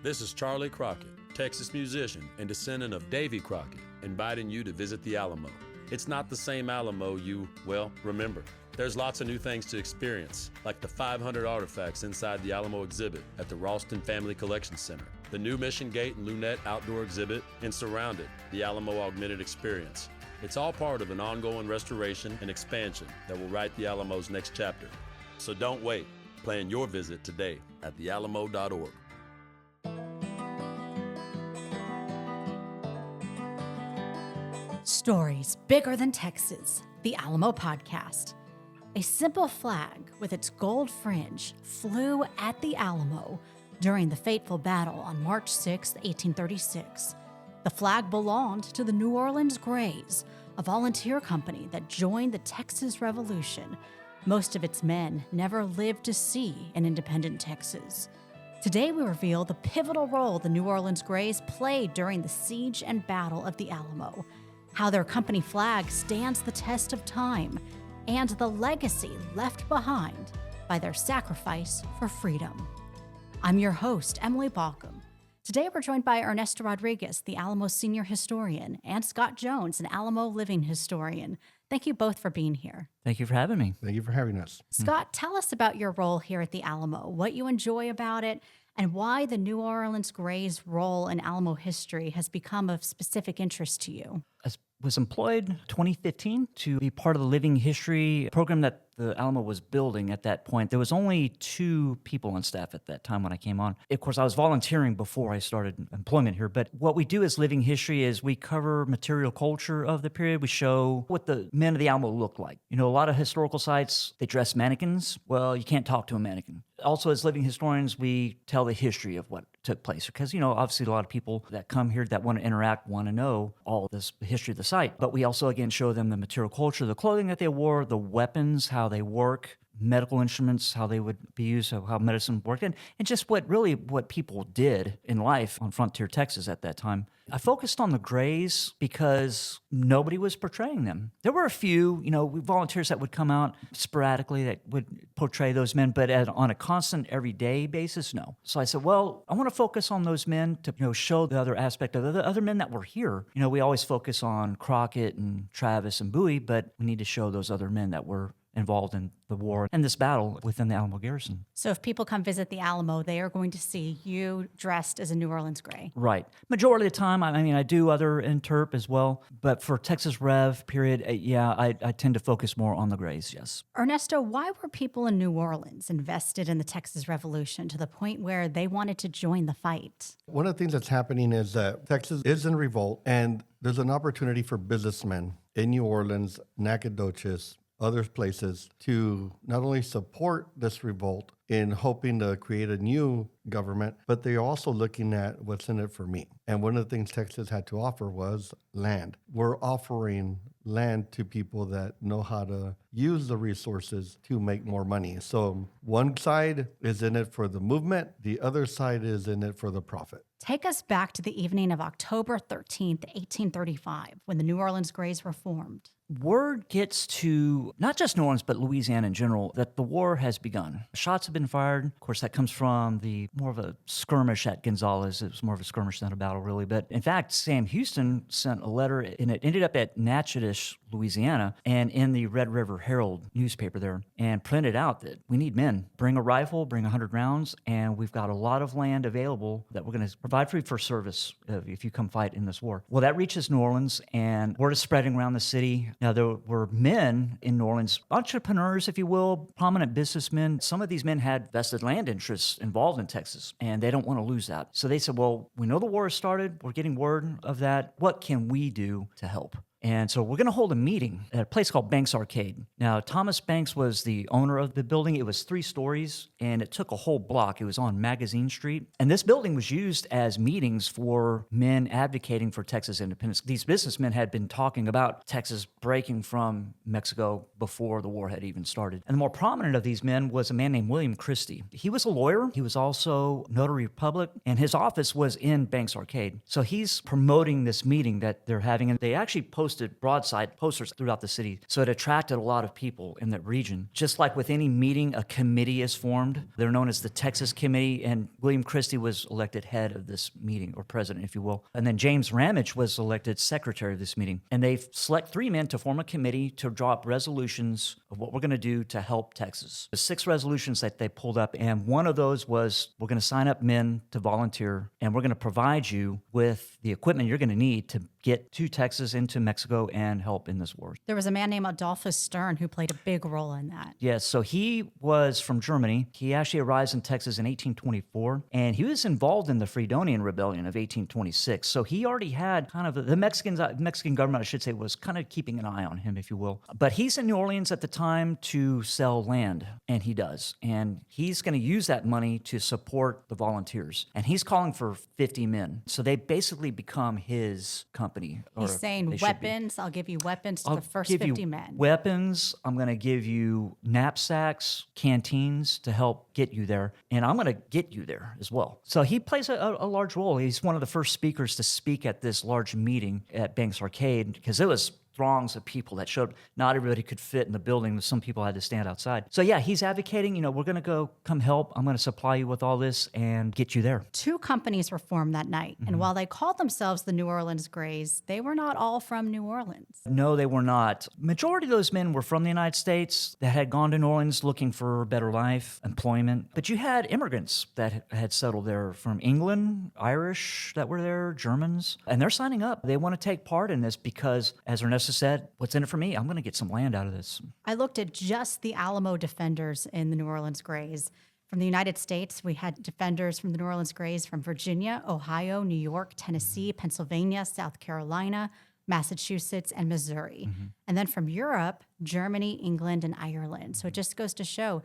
This is Charlie Crockett, Texas musician and descendant of Davy Crockett, inviting you to visit the Alamo. It's not the same Alamo you, remember. There's lots of new things to experience, like the 500 artifacts inside the Alamo exhibit at the Ralston Family Collection Center, the new Mission Gate and Lunette outdoor exhibit, and Surrounded, the Alamo Augmented Experience. It's all part of an ongoing restoration and expansion that will write the Alamo's next chapter. So don't wait. Plan your visit today at thealamo.org. Stories bigger than Texas, the Alamo podcast. A simple flag with its gold fringe flew at the Alamo during the fateful battle on March 6, 1836. The flag belonged to the New Orleans Grays, a volunteer company that joined the Texas Revolution. Most of its men never lived to see an independent Texas. Today we reveal the pivotal role the New Orleans Grays played during the siege and battle of the Alamo, how their company flag stands the test of time, and the legacy left behind by their sacrifice for freedom. I'm your host, Emily Balcom. Today we're joined by Ernesto Rodriguez, the Alamo senior historian, and Scott Jones, an Alamo living historian. Thank you both for being here. Thank you for having me. Thank you for having us. Scott, tell us about your role here at the Alamo, what you enjoy about it, and why the New Orleans Grays' role in Alamo history has become of specific interest to you. I was employed 2015 to be part of the living history program that the Alamo was building at that point. There was only 2 people on staff at that time when I came on. Of course, I was volunteering before I started employment here, but what we do as living history is we cover material culture of the period. We show what the men of the Alamo looked like. You know, a lot of historical sites, they dress mannequins. Well, you can't talk to a mannequin. Also, as living historians, we tell the history of what took place because, you know, obviously a lot of people that come here that want to interact want to know all this history of the site. But we also, again, show them the material culture, the clothing that they wore, the weapons, how they work, medical instruments, how they would be used, how medicine worked, and just what people did in life on frontier Texas at that time. I focused on the Grays because nobody was portraying them. There were a few, volunteers that would come out sporadically that would portray those men, but on a constant, everyday basis, no. So I said, well, I want to focus on those men to, show the other aspect of the other men that were here. We always focus on Crockett and Travis and Bowie, but we need to show those other men that were involved in the war and this battle within the Alamo garrison. So if people come visit the Alamo, they are going to see you dressed as a New Orleans Gray. Right. Majority of the time, I do other interp as well, but for Texas Rev period, I tend to focus more on the Grays, yes. Ernesto, why were people in New Orleans invested in the Texas Revolution to the point where they wanted to join the fight? One of the things that's happening is that Texas is in revolt, and there's an opportunity for businessmen in New Orleans, Nacogdoches, other places to not only support this revolt in hoping to create a new government, but they're also looking at what's in it for me. And one of the things Texas had to offer was land. We're offering land to people that know how to use the resources to make more money. So one side is in it for the movement, the other side is in it for the profit. Take us back to the evening of October 13th, 1835, when the New Orleans Grays were formed. Word gets to not just New Orleans, but Louisiana in general, that the war has begun. Shots have been fired. Of course, that comes from more of a skirmish at Gonzales. It was more of a skirmish than a battle, really. But in fact, Sam Houston sent a letter, and it ended up at Natchitoches, Louisiana, and in the Red River Herald newspaper there, and printed out that we need men. Bring a rifle, bring 100 rounds, and we've got a lot of land available that we're going to provide for you for service if you come fight in this war. Well, that reaches New Orleans, and word is spreading around the city. Now, there were men in New Orleans, entrepreneurs, if you will, prominent businessmen. Some of these men had vested land interests involved in Texas, and they don't want to lose that. So they said, well, we know the war has started. We're getting word of that. What can we do to help? And so we're going to hold a meeting at a place called Banks Arcade. Now, Thomas Banks was the owner of the building. It was 3 stories, and it took a whole block. It was on Magazine Street. And this building was used as meetings for men advocating for Texas independence. These businessmen had been talking about Texas breaking from Mexico before the war had even started. And the more prominent of these men was a man named William Christie. He was a lawyer. He was also notary public, and his office was in Banks Arcade. So he's promoting this meeting that they're having, and they actually posted posted broadside posters throughout the city. So it attracted a lot of people in that region. Just like with any meeting, a committee is formed. They're known as the Texas Committee, and William Christie was elected head of this meeting, or president, if you will. And then James Ramage was elected secretary of this meeting. And they select 3 men to form a committee to draw up resolutions of what we're going to do to help Texas. There's 6 resolutions that they pulled up, and one of those was, we're going to sign up men to volunteer, and we're going to provide you with the equipment you're going to need to get to Texas, into Mexico, and help in this war. There was a man named Adolphus Stern who played a big role in that. Yes, so he was from Germany. He actually arrives in Texas in 1824, and he was involved in the Fredonian Rebellion of 1826. So he already had kind of the Mexican government, I should say, was kind of keeping an eye on him, if you will. But he's in New Orleans at the time to sell land, and he does. And he's going to use that money to support the volunteers. And he's calling for 50 men. So they basically become his company. He's saying weapons. I'll give you weapons to the first 50 men. Weapons. I'm going to give you knapsacks, canteens to help get you there. And I'm going to get you there as well. So he plays a large role. He's one of the first speakers to speak at this large meeting at Banks Arcade, because it was throngs of people that showed. Not everybody could fit in the building. Some people had to stand outside. So yeah, he's advocating, we're going to come help. I'm going to supply you with all this and get you there. 2 companies were formed that night. And while they called themselves the New Orleans Grays, they were not all from New Orleans. No, they were not. Majority of those men were from the United States that had gone to New Orleans looking for a better life, employment. But you had immigrants that had settled there from England, Irish that were there, Germans, and they're signing up. They want to take part in this because, as Ernesto said, what's in it for me? I'm going to get some land out of this. I looked at just the Alamo defenders in the New Orleans Grays. From the United States, we had defenders from the New Orleans Grays from Virginia, Ohio, New York, Tennessee, Pennsylvania, South Carolina, Massachusetts, and Missouri. And then from Europe, Germany, England, and Ireland. So it just goes to show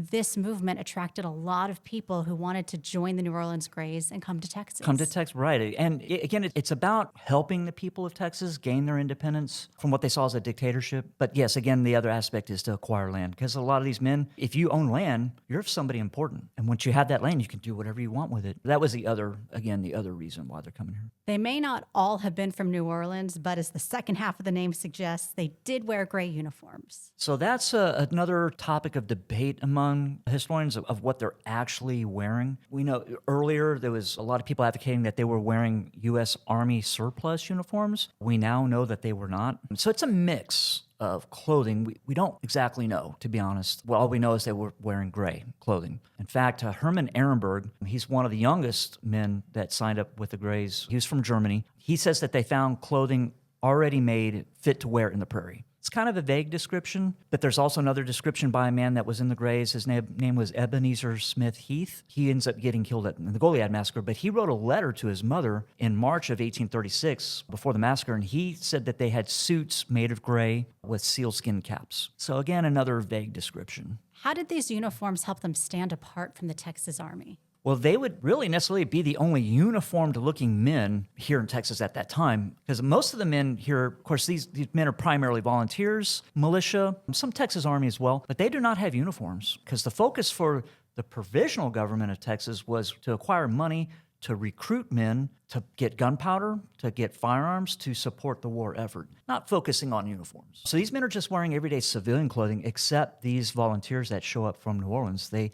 this movement attracted a lot of people who wanted to join the New Orleans Grays and come to Texas. Right. And again, it's about helping the people of Texas gain their independence from what they saw as a dictatorship. But yes, again, the other aspect is to acquire land, because a lot of these men, if you own land, you're somebody important. And once you have that land, you can do whatever you want with it. That was the other reason why they're coming here. They may not all have been from New Orleans, but as the second half of the name suggests, they did wear gray uniforms. So that's another topic of debate among historians of what they're actually wearing. We know earlier there was a lot of people advocating that they were wearing U.S. Army surplus uniforms. We now know that they were not. So it's a mix of clothing. We don't exactly know, to be honest. Well, all we know is they were wearing gray clothing. In fact, Hermann Ehrenberg, he's one of the youngest men that signed up with the Grays. He was from Germany. He says that they found clothing already made fit to wear in the prairie. It's kind of a vague description, but there's also another description by a man that was in the Grays. His name was Ebenezer Smith Heath. He ends up getting killed in the Goliad Massacre, but he wrote a letter to his mother in March of 1836 before the massacre, and he said that they had suits made of gray with sealskin caps. So again, another vague description. How did these uniforms help them stand apart from the Texas Army? Well, they would really necessarily be the only uniformed-looking men here in Texas at that time, because most of the men here, of course, these men are primarily volunteers, militia, some Texas Army as well, but they do not have uniforms, because the focus for the provisional government of Texas was to acquire money to recruit men, to get gunpowder, to get firearms, to support the war effort, not focusing on uniforms. So these men are just wearing everyday civilian clothing, except these volunteers that show up from New Orleans. They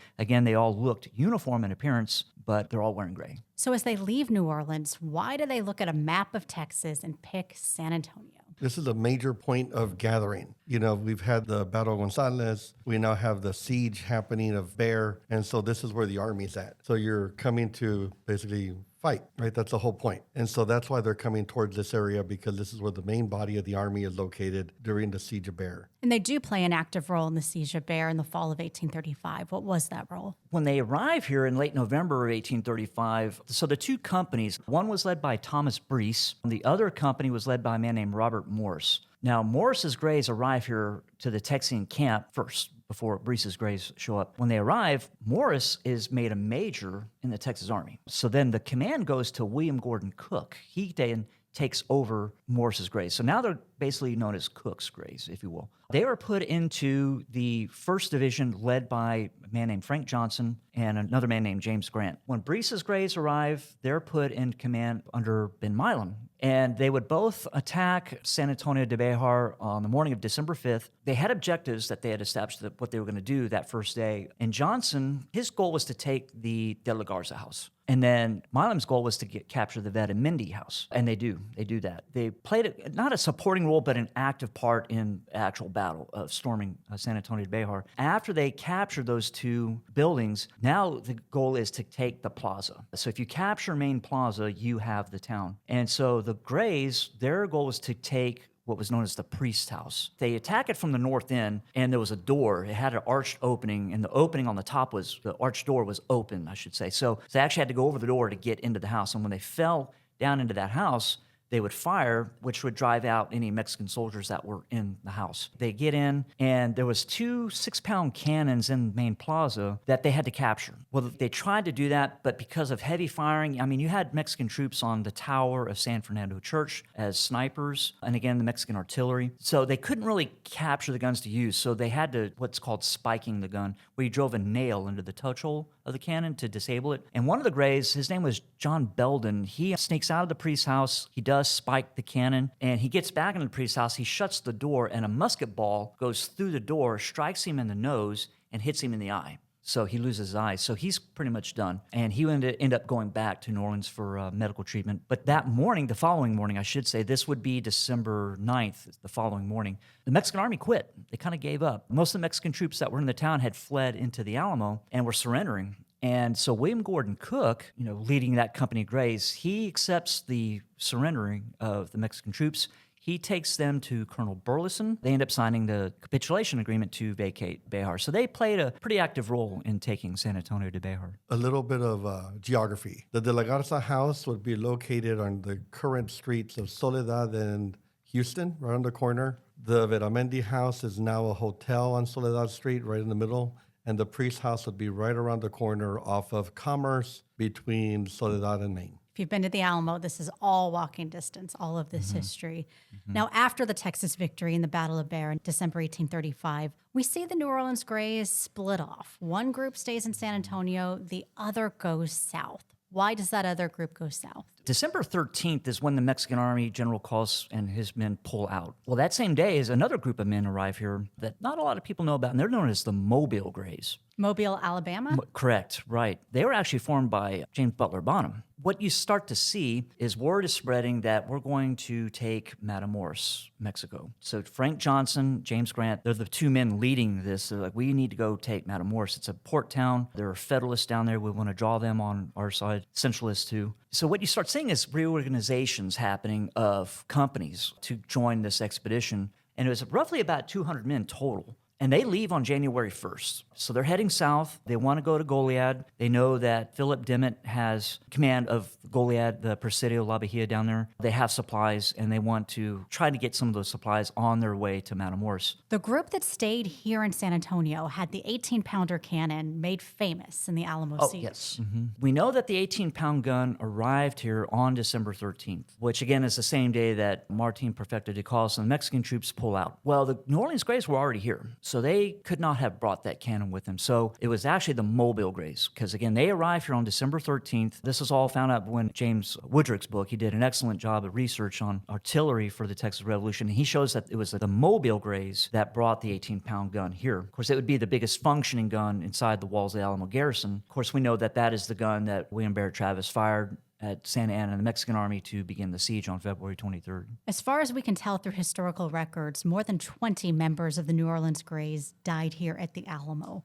all looked uniform in appearance, but they're all wearing gray. So as they leave New Orleans, why do they look at a map of Texas and pick San Antonio? This is a major point of gathering. We've had the Battle of Gonzales. We now have the siege happening of Bear. And so this is where the army's at. So you're coming to basically fight, right? That's the whole point. And so that's why they're coming towards this area, because this is where the main body of the army is located during the siege of Bear. And they do play an active role in the siege of Bear in the fall of 1835. What was that role? When they arrive here in late November of 1835, so the 2 companies, one was led by Thomas Breese, and the other company was led by a man named Robert Morris. Now, Morris's Grays arrive here to the Texian camp first, before Breese's Grays show up. When they arrive, Morris is made a major in the Texas Army. So then the command goes to William Gordon Cook. He then takes over Morris's Grays. So now they're basically known as Cook's Grays, if you will. They were put into the 1st Division led by a man named Frank Johnson and another man named James Grant. When Breese's Grays arrive, they're put in command under Ben Milam. And they would both attack San Antonio de Bejar on the morning of December 5th. They had objectives that they had established what they were going to do that first day. And Johnson, his goal was to take the De La Garza house. And then Milam's goal was to capture the Vet and Mindy house. And they do that. They played not a supporting role, but an active part in the actual battle of storming San Antonio de Bejar. After they captured those 2 buildings, now the goal is to take the plaza. So if you capture Main Plaza, you have the town. And so the Grays, their goal was to take what was known as the priest house. They attack it from the north end, and there was a door. It had an arched opening, and the opening on the top the arched door was open, I should say. So they actually had to go over the door to get into the house. And when they fell down into that house, they would fire, which would drive out any Mexican soldiers that were in the house. They get in, and there was 2 6-pound cannons in Main Plaza that they had to capture. Well, they tried to do that, but because of heavy firing, I mean, you had Mexican troops on the tower of San Fernando Church as snipers, and again, the Mexican artillery. So they couldn't really capture the guns to use, so they had to what's called spiking the gun, where you drove a nail into the touch hole of the cannon to disable it. And one of the Grays, his name was John Belden, he sneaks out of the priest's house. He does spike the cannon, and he gets back into the priest's house. He shuts the door, and a musket ball goes through the door, strikes him in the nose, and hits him in the eye. So he loses his eyes. So he's pretty much done. And he would end up going back to New Orleans for medical treatment. But that morning, the following morning, I should say, this would be December 9th, the following morning, the Mexican army quit. They kind of gave up. Most of the Mexican troops that were in the town had fled into the Alamo and were surrendering. And so William Gordon Cook, leading that company Grays, he accepts the surrendering of the Mexican troops. He takes them to Colonel Burleson. They end up signing the capitulation agreement to vacate Bejar. So they played a pretty active role in taking San Antonio de Bejar. A little bit of geography. The De La Garza house would be located on the current streets of Soledad and Houston, right on the corner. The Veramendi house is now a hotel on Soledad Street, right in the middle. And the priest house would be right around the corner off of Commerce between Soledad and Main. If you've been to the Alamo, this is all walking distance, all of this history. Now, after the Texas victory in the Battle of Bear in December 1835, we see the New Orleans Grays split off. One group stays in San Antonio, the other goes south. Why does that other group go south? December 13th is when the Mexican Army General Cos and his men pull out. Well, that same day is another group of men arrive here that not a lot of people know about, and they're known as the Mobile Grays. Mobile, Alabama? Correct, right. They were actually formed by James Butler Bonham. What you start to see is word is spreading that we're going to take Matamoros, Mexico. So Frank Johnson, James Grant, they're the 2 men leading this. They're like, we need to go take Matamoros. It's a port town. There are Federalists down there. We want to draw them on our side, Centralists too. So what you start seeing is reorganizations happening of companies to join this expedition. And it was roughly about 200 men total. And they leave on January 1st. So they're heading south. They want to go to Goliad. They know that Philip Dimmitt has command of Goliad, the Presidio La Bahia down there. They have supplies, and they want to try to get some of those supplies on their way to Matamoros. The group that stayed here in San Antonio had the 18-pounder cannon made famous in the Alamo siege. Yes. We know that the 18-pound gun arrived here on December 13th, which again is the same day that Martin Perfecto de Cos and the Mexican troops pull out. Well, the New Orleans Grays were already here, so they could not have brought that cannon with them. So it was actually the Mobile Grays, because again, they arrived here on December 13th. This is all found out when James Woodrick's book, he did an excellent job of research on artillery for the Texas Revolution. And he shows that it was the Mobile Grays that brought the 18-pound gun here. Of course, it would be the biggest functioning gun inside the walls of the Alamo garrison. Of course, we know that that is the gun that William Barrett Travis fired at Santa Ana and the Mexican Army to begin the siege on February 23rd. As far as we can tell through historical records, more than 20 members of the New Orleans Grays died here at the Alamo.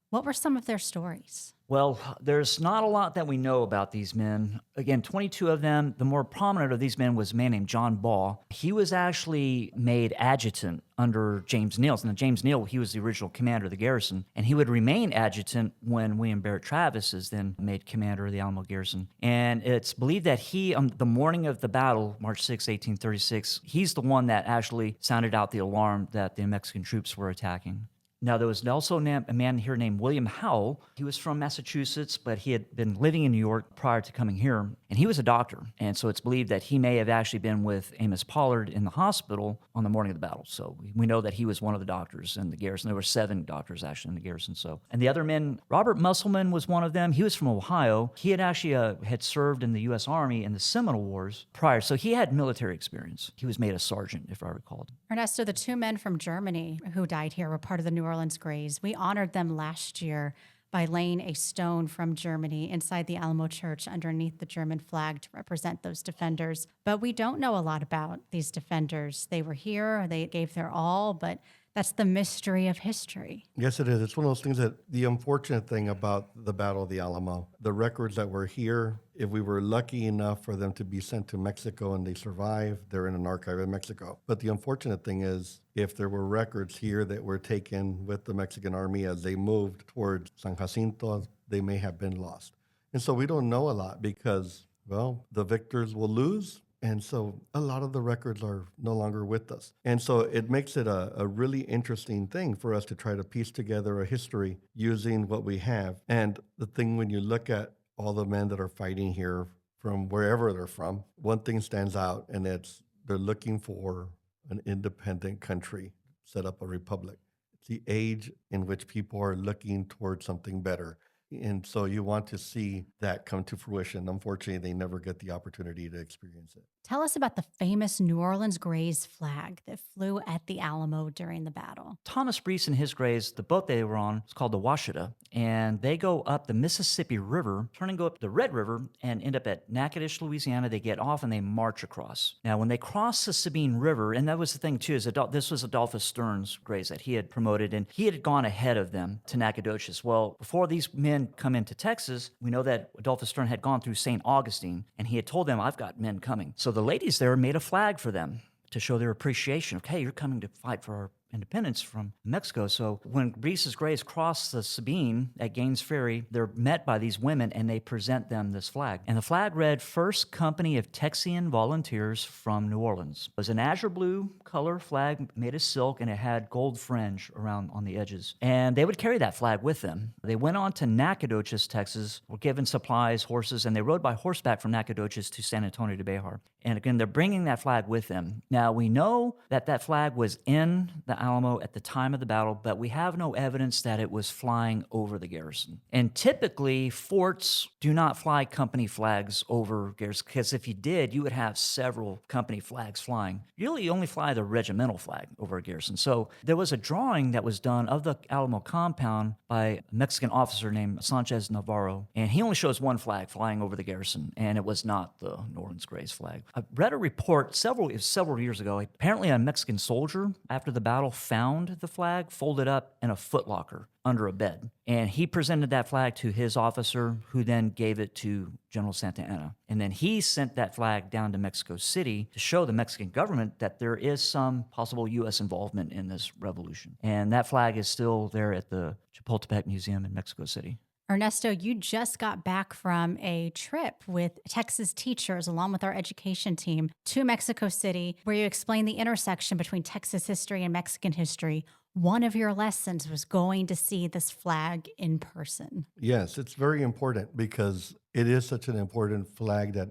What were some of their stories? Well, there's not a lot that we know about these men. Again, 22 of them. The more prominent of these men was a man named John Baugh. He was actually made adjutant under James Neal. And James Neal, he was the original commander of the garrison, and he would remain adjutant when William Barrett Travis is then made commander of the Alamo garrison. And it's believed that he, on the morning of the battle, March 6, 1836, he's the one that actually sounded out the alarm that the Mexican troops were attacking. Now, there was also a man here named William Howell. He was from Massachusetts, but he had been living in New York prior to coming here, and he was a doctor. And so it's believed that he may have actually been with Amos Pollard in the hospital on the morning of the battle. So we know that he was one of the doctors in the garrison. There were 7 doctors actually in the garrison. So, and the other men, Robert Musselman was one of them. He was from Ohio. He had actually had served in the U.S. Army in the Seminole Wars prior, so he had military experience. He was made a sergeant, if I recall. Ernesto, the 2 men from Germany who died here were part of the New Orleans Grays. We honored them last year by laying a stone from Germany inside the Alamo Church underneath the German flag to represent those defenders. But we don't know a lot about these defenders. They were here, they gave their all, but that's the mystery of history. Yes, it is. It's one of those things that the unfortunate thing about the Battle of the Alamo, the records that were here, if we were lucky enough for them to be sent to Mexico and they survive, they're in an archive in Mexico. But the unfortunate thing is, if there were records here that were taken with the Mexican army as they moved towards San Jacinto, they may have been lost. And so we don't know a lot because, well, the victors will lose. And so a lot of the records are no longer with us. And so it makes it a really interesting thing for us to try to piece together a history using what we have. And the thing when you look at all the men that are fighting here from wherever they're from, one thing stands out, and it's they're looking for an independent country, set up a republic. It's the age in which people are looking towards something better. And so you want to see that come to fruition. Unfortunately, they never get the opportunity to experience it. Tell us about the famous New Orleans Grays flag that flew at the Alamo during the battle. Thomas Breese and his Grays, the boat they were on was called the Washita, and they go up the Mississippi River, turn and go up the Red River, and end up at Natchitoches, Louisiana. They get off and they march across. Now, when they cross the Sabine River, and that was the thing too, is this was Adolphus Stern's Grays that he had promoted, and he had gone ahead of them to Nacogdoches. Well, before these men come into Texas, we know that Adolphus Stern had gone through St. Augustine, and he had told them, I've got men coming. So the ladies there made a flag for them to show their appreciation of, hey, you're coming to fight for our independence from Mexico. So when Breese's Grays cross the Sabine at Gaines Ferry, they're met by these women and they present them this flag. And the flag read, First Company of Texian Volunteers from New Orleans. It was an azure blue color flag made of silk, and it had gold fringe around on the edges. And they would carry that flag with them. They went on to Nacogdoches, Texas, were given supplies, horses, and they rode by horseback from Nacogdoches to San Antonio de Bejar. And again, they're bringing that flag with them. Now, we know that that flag was in the Alamo at the time of the battle, but we have no evidence that it was flying over the garrison. And typically, forts do not fly company flags over garrison, because if you did, you would have several company flags flying. You really only fly the regimental flag over a garrison. So there was a drawing that was done of the Alamo compound by a Mexican officer named Sanchez Navarro, and he only shows one flag flying over the garrison, and it was not the New Orleans Grays flag. I read a report several years ago. Apparently, a Mexican soldier, after the battle, found the flag folded up in a footlocker under a bed. And he presented that flag to his officer, who then gave it to General Santa Anna. And then he sent that flag down to Mexico City to show the Mexican government that there is some possible U.S. involvement in this revolution. And that flag is still there at the Chapultepec Museum in Mexico City. Ernesto, you just got back from a trip with Texas teachers along with our education team to Mexico City, where you explained the intersection between Texas history and Mexican history. One of your lessons was going to see this flag in person. Yes, it's very important because it is such an important flag that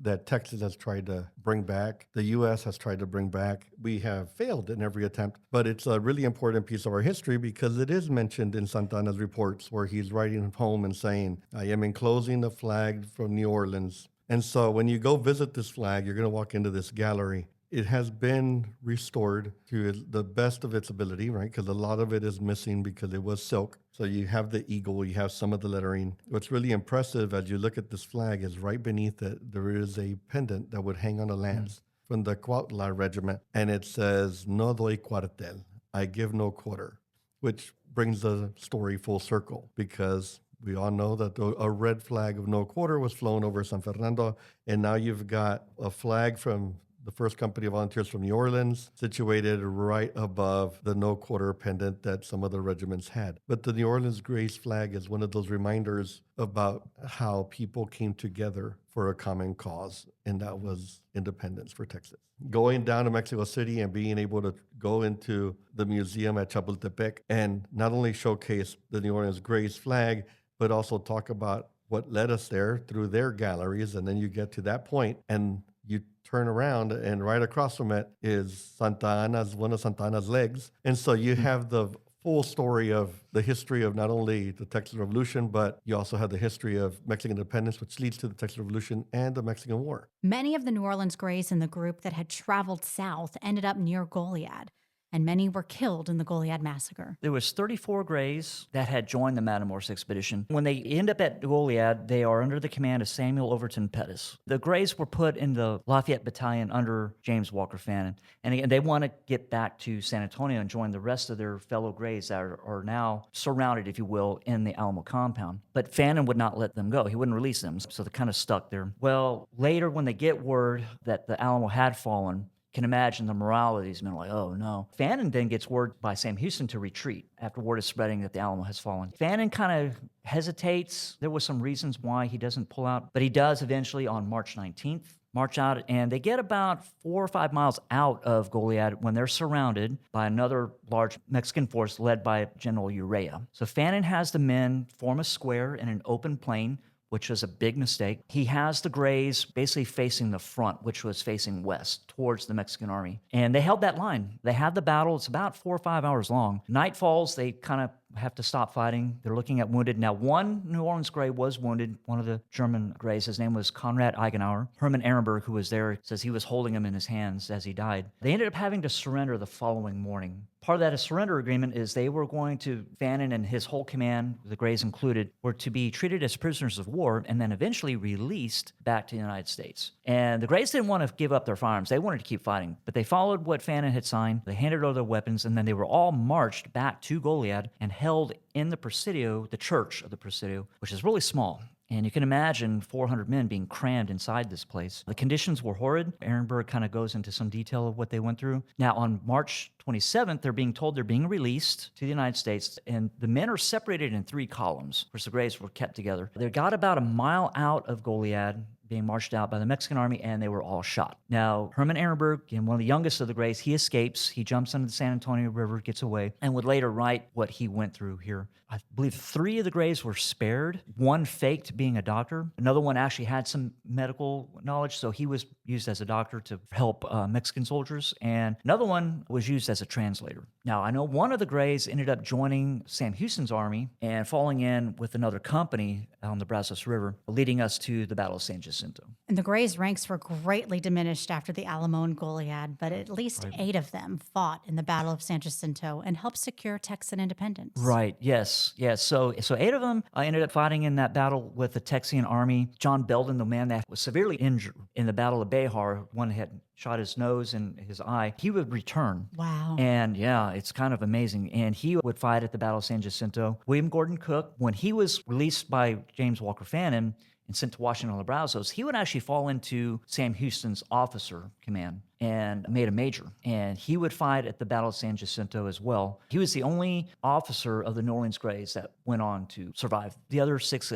that Texas has tried to bring back, the U.S. has tried to bring back. We have failed in every attempt, but it's a really important piece of our history because it is mentioned in Santana's reports where he's writing home and saying, I am enclosing the flag from New Orleans. And so when you go visit this flag, you're going to walk into this gallery. It has been restored to the best of its ability, right? Because a lot of it is missing because it was silk. So you have the eagle, you have some of the lettering. What's really impressive as you look at this flag is right beneath it, there is a pendant that would hang on a lance from the Cuautla Regiment. And it says, No doy cuartel, I give no quarter, which brings the story full circle because we all know that a red flag of no quarter was flown over San Fernando. And now you've got a flag from the first company of volunteers from New Orleans, situated right above the no quarter pendant that some other regiments had. But the New Orleans Grays flag is one of those reminders about how people came together for a common cause, and that was independence for Texas. Going down to Mexico City and being able to go into the museum at Chapultepec and not only showcase the New Orleans Grays flag, but also talk about what led us there through their galleries. And then you get to that point and you turn around and right across from it is Santa Anna's, one of Santa Anna's legs. And so you have the full story of the history of not only the Texas Revolution, but you also have the history of Mexican independence, which leads to the Texas Revolution and the Mexican War. Many of the New Orleans Grays in the group that had traveled south ended up near Goliad, and many were killed in the Goliad massacre. There was 34 Grays that had joined the Matamoros expedition. When they end up at Goliad, they are under the command of Samuel Overton Pettis. The Grays were put in the Lafayette Battalion under James Walker Fannin, and they want to get back to San Antonio and join the rest of their fellow Grays that are now surrounded, if you will, in the Alamo compound. But Fannin would not let them go. He wouldn't release them, so they're kind of stuck there. Well, later when they get word that the Alamo had fallen, can imagine the morale of these men, like, oh no. Fannin then gets word by Sam Houston to retreat after word is spreading that the Alamo has fallen. Fannin kind of hesitates. There was some reasons why he doesn't pull out, but he does eventually on March 19th march out, and they get about 4 or 5 miles out of Goliad when they're surrounded by another large Mexican force led by General Urrea. So Fannin has the men form a square in an open plain, which was a big mistake. He has the Grays basically facing the front, which was facing west towards the Mexican army. And they held that line. They had the battle. It's about 4 or 5 hours long. Night falls, they kind of have to stop fighting. They're looking at wounded. Now, one New Orleans Gray was wounded, one of the German Grays. His name was Konrad Eigenauer. Hermann Ehrenberg, who was there, says he was holding him in his hands as he died. They ended up having to surrender the following morning. Part of that surrender agreement is they were going to, Fannin and his whole command, the Grays included, were to be treated as prisoners of war and then eventually released back to the United States. And the Grays didn't want to give up their firearms. They wanted to keep fighting. But they followed what Fannin had signed. They handed over their weapons, and then they were all marched back to Goliad and held in the Presidio, the church of the Presidio, which is really small. And you can imagine 400 men being crammed inside this place. The conditions were horrid. Ehrenberg kind of goes into some detail of what they went through. Now, on March 27th, they're being told they're being released to the United States, and the men are separated in 3 columns. Of course, the Grays were kept together. They got about a mile out of Goliad, being marched out by the Mexican army, and they were all shot. Now, Hermann Ehrenberg, again, one of the youngest of the Grays, he escapes. He jumps into the San Antonio River, gets away, and would later write what he went through here. I believe 3 of the Grays were spared. One faked being a doctor. Another one actually had some medical knowledge, so he was used as a doctor to help Mexican soldiers. And another one was used as a translator. Now, I know one of the Grays ended up joining Sam Houston's army and falling in with another company on the Brazos River, leading us to the Battle of San Jacinto. And the Grays' ranks were greatly diminished after the Alamo and Goliad, but at least 8 of them fought in the Battle of San Jacinto and helped secure Texan independence. Right, yes. So 8 of them ended up fighting in that battle with the Texian army. John Belden, the man that was severely injured in the Battle of Behar, one had shot his nose and his eye, he would return. Wow. And yeah, it's kind of amazing. And he would fight at the Battle of San Jacinto. William Gordon Cook, when he was released by James Walker Fannin and sent to Washington on the Brazos, he would actually fall into Sam Houston's officer command and made a major. And he would fight at the Battle of San Jacinto as well. He was the only officer of the New Orleans Grays that went on to survive. The other 6,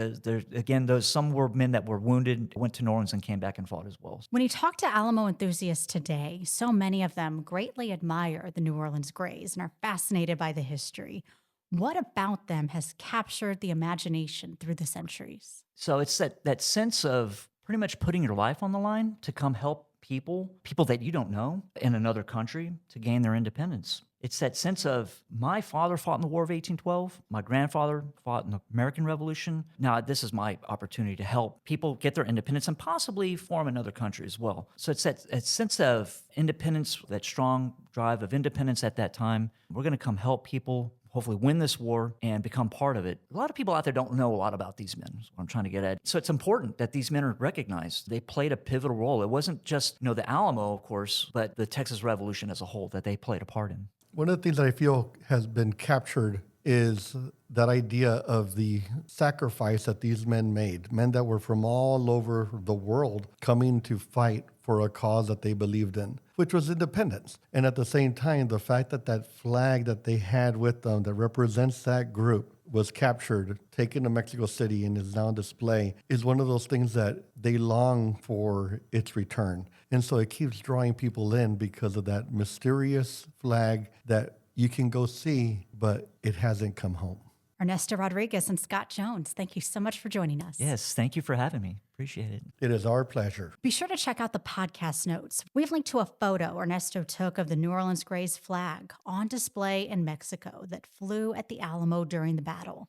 some were men that were wounded, went to New Orleans and came back and fought as well. When you talk to Alamo enthusiasts today, so many of them greatly admire the New Orleans Grays and are fascinated by the history. What about them has captured the imagination through the centuries? So it's that sense of pretty much putting your life on the line to come help people that you don't know in another country to gain their independence. It's that sense of, my father fought in the War of 1812. My grandfather fought in the American Revolution. Now, this is my opportunity to help people get their independence and possibly form another country as well. So it's that sense of independence, that strong drive of independence at that time. We're going to come help people, hopefully win this war and become part of it. A lot of people out there don't know a lot about these men, is what I'm trying to get at. So it's important that these men are recognized. They played a pivotal role. It wasn't just, the Alamo, of course, but the Texas Revolution as a whole that they played a part in. One of the things that I feel has been captured is that idea of the sacrifice that these men made, men that were from all over the world coming to fight for a cause that they believed in, which was independence. And at the same time, the fact that that flag that they had with them that represents that group was captured, taken to Mexico City, and is now on display is one of those things that they long for its return. And so it keeps drawing people in because of that mysterious flag that you can go see, but it hasn't come home. Ernesto Rodriguez and Scott Jones, thank you so much for joining us. Yes, thank you for having me. Appreciate it. It is our pleasure. Be sure to check out the podcast notes. We've linked to a photo Ernesto took of the New Orleans Grays flag on display in Mexico that flew at the Alamo during the battle.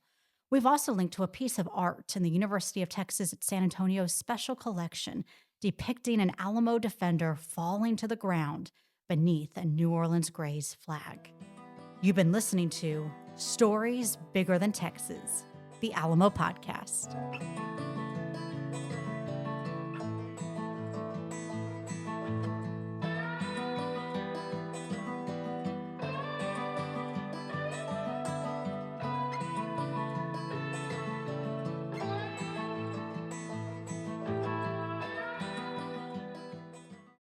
We've also linked to a piece of art in the University of Texas at San Antonio's special collection depicting an Alamo defender falling to the ground beneath a New Orleans Grays flag. You've been listening to Stories Bigger Than Texas, the Alamo Podcast.